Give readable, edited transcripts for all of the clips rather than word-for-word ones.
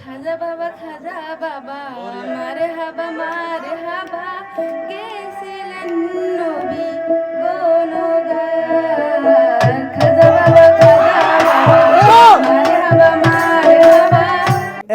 খাজা বাবা মারে হাবা গেছিলেন নবী গুণগার খাজা বাবা মারে হাবা।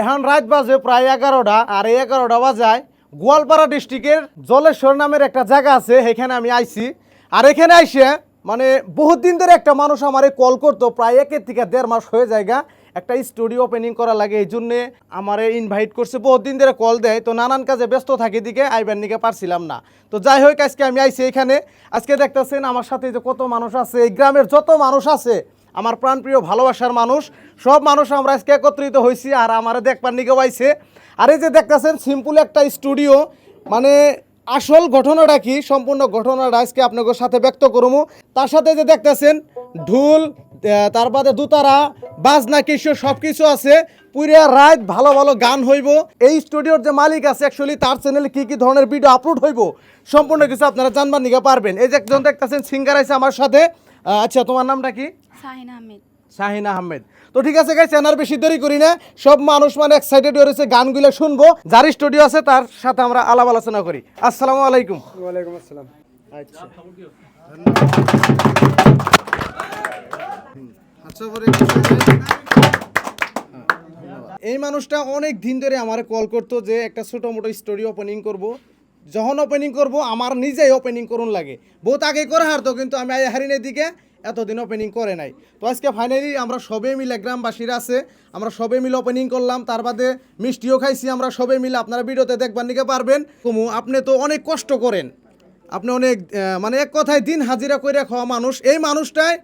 এখন রাত বাজে প্রায় 11টা, আর এই 11টা বাজায় গোয়ালপাড়া ডিস্ট্রিক্টের জলেশ্বর নামের একটা জায়গা আছে, এখানে আমি আইছি। আর এখানে আইসে মানে বহুত দিন ধরে একটা মানুষ আমারে কল করতো, প্রায় 1 থেকে 1.5 মাস হয়ে জায়গা একটা স্টুডিও ওপেনিং করা লাগে, এই জন্যে আমারে ইনভাইট করছে। বহুত দিন ধরে কল দেয়, তো নানান কাজে ব্যস্ত থাকি দিকে আইবার নিকে পারছিলাম না। তো যাই হোক আজকে আমি আইছি এখানে। আজকে দেখতেছেন আমার সাথে যে কত মানুষ আছে, এই গ্রামের যত মানুষ আছে আমার প্রাণপ্রিয় ভালোবাসার মানুষ, সব মানুষ আমরা আজকে একত্রিত হয়েছি আর আমার দেখবার নিকেও আইছে। আর এই যে দেখতেছেন সিম্পল একটা স্টুডিও, মানে আসল ঘটনাটা কি, সম্পূর্ণ ঘটনাটা আজকে আপনাদের সাথে ব্যক্ত করবো। তার সাথে যে দেখতেছেন ঢোল, তার বাদে দুতারা, বাজনা, কিশোর সব কিছু আছে। পুরা রাত ভালো ভালো গান হইব। এই স্টুডিওর যে মালিক আছে অ্যাকচুয়ালি তার চ্যানেলে কি কি ধরনের ভিডিও আপলোড হইব সম্পূর্ণ কিছু আপনারা জানবার নিকে পারবেন। এই যে একজন দেখতেছেন সিঙ্গার আছে আমার সাথে। আচ্ছা, তোমার নামটা কি? শাহিনা আহমেদ। শাহিনা আহমেদ। তো ঠিক আছে গাইস, আর বেশি দেরি করি না, সব মানুষ মানে এক্সাইটেড হয়ে রয়েছে গানগুলো শুনবো। যার স্টুডিও আছে তার সাথে আমরা আলাপ আলোচনা করি। আসসালামু আলাইকুম। ওয়ালাইকুম আসসালাম। আচ্ছা, এই মানুষটা অনেক দিন ধরে আমার কল করতো যে একটা ছোটো মোটো স্টুডিও ওপেনিং করব। যখন ওপেনিং করব আমার নিজেই ওপেনিং করুন লাগে, বহুত আগে করে হারতো, কিন্তু আমি হারিনের দিকে এতদিন ওপেনিং করে নাই। তো আজকে ফাইনালি আমরা সবে মিলে, গ্রামবাসীরা আছে, আমরা সবে মিলে ওপেনিং করলাম। তার বাদে মিষ্টিও খাইছি আমরা সবে মিলে, আপনারা ভিডিওতে দেখবার নিকে পারবেন। কুমু, আপনি তো অনেক কষ্ট করেন, আপনি অনেক মানে এক কথায় দিন হাজিরা করে খাওয়া মানুষ। এই মানুষটাই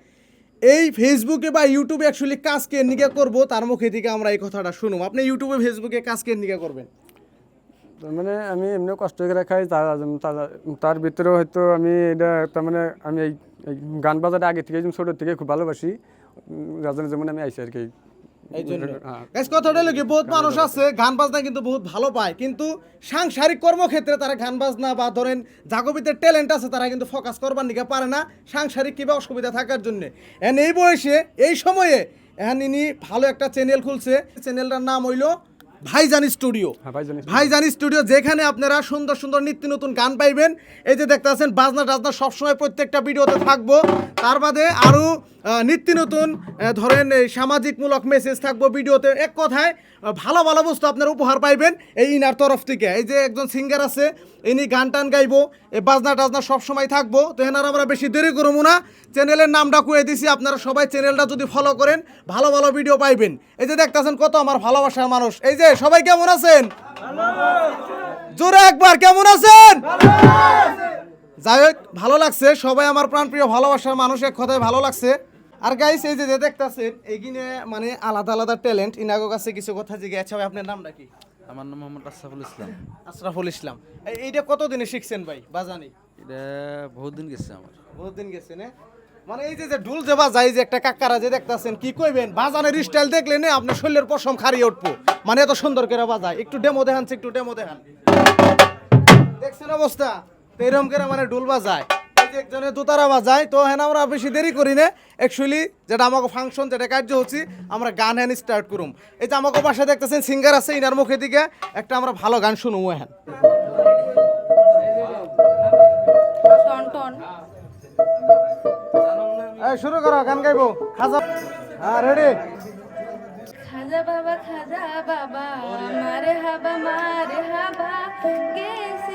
এই ফেসবুকে বা ইউটিউবে অ্যাকচুয়ালি কাজ কে নিকে করবো, তার মুখে থেকে আমরা এই কথাটা শুনুম। আপনি ইউটিউবে ফেসবুকে কাজ কে নিকে করবেন? তার মানে আমি এমনি কষ্ট করে খাই, তার ভিতরে হয়তো আমি এটা তার মানে আমি এই গান বাজারে আগে থেকে ছোটোর থেকে খুব ভালোবাসি, যার জন্য যেমন আমি আইসি আর কি। এই জন্য কথাটা হলো কি, বহুত মানুষ আছে গান বাজনা কিন্তু বহুত ভালো পায়, কিন্তু সাংসারিক কর্মক্ষেত্রে তারা গান বাজনা বা ধরেন জাগবিতের ট্যালেন্ট আছে, তারা কিন্তু ফোকাস করবার নিকে পারে না সাংসারিক কিংবা অসুবিধা থাকার জন্য। এখন এই বয়সে এই সময়ে এখন ইনি ভালো একটা চ্যানেল খুলছে, চ্যানেলটার নাম হইলো ভাইজান স্টুডিও। ভাইজান স্টুডিও, যেখানে আপনারা সুন্দর সুন্দর নিত্য নতুন গান পাইবেন। এই যে দেখতে আছেন বাজনা টাজনা সবসময় প্রত্যেকটা ভিডিওতে থাকবো। তার বাদে আরও নিত্য নতুন ধরেন এই সামাজিকমূলক মেসেজ থাকবো ভিডিওতে। এক কথায় ভালো ভালো বস্তু আপনারা উপহার পাইবেন এই ইনার তরফ থেকে। এই যে একজন সিঙ্গার আছে, ইনি গান টান গাইবো, এই বাজনা টাজনা সবসময় থাকবো। তো এনার আমরা বেশি দেরি করবো না, চ্যানেলের নামটা কয়ে দিছি, আপনারা সবাই চ্যানেলটা যদি ফলো করেন ভালো ভালো ভিডিও পাইবেন। এই যে দেখতেছেন কত আমার ভালোবাসার মানুষ। এই যে সবাই কেমন আছেন? জোরে একবার কেমন আছেন? যাই হোক, ভালো লাগছে, সবাই আমার প্রাণপ্রিয় ভালোবাসার মানুষ, এক কথায় ভালো লাগছে। আর গাইস এই যে দেখতেছেন এইখানে মানে আলাদা আলাদা ট্যালেন্ট, ইনাগো কাছে কিছু কথা জিজ্ঞাসা। আচ্ছা ভাই, আপনার নামটা কি? আমার নাম মোহাম্মদ আশরাফুল ইসলাম। আশরাফুল ইসলাম। এইটা কতদিনে শিখছেন ভাই বাজানি? এটা বহুত দিন গেছে আমার। বহুত দিন গেছে না? মানে এই যে ঢুল যে বাজাই, যে একটা কাকারা যে দেখতেছেন, কি কইবেন, বাজানের স্টাইল দেখলে না আপনার শরীরের পশম খারিয়ে উঠবো, মানে এত সুন্দর করে বাজায়। একটু ডেমো দেখান, একটু ডেমো দেখান। দেখছেন অবস্থা? এরকম করে মানে ঢুল বাজায়, এই যে একজনের দুতারা বাজায়। তো হ্যাঁ, আমরা বেশি দেরি করি না, অ্যাকচুয়ালি যেটা আমাকে ফাংশন, যেটা কার্য হচ্ছে, আমরা গান হ্যান স্টার্ট করুম। এই যে আমাকে পাশে দেখতেছেন সিঙ্গার আছে, ইনার মুখে দিকে একটা আমরা ভালো গান শুনুম। হ্যাঁ, টন শুরু করো, গান গাইবো। খাজা, হ্যাঁ রেডি। খাজা বাবা মারে হাবা গেছিলেন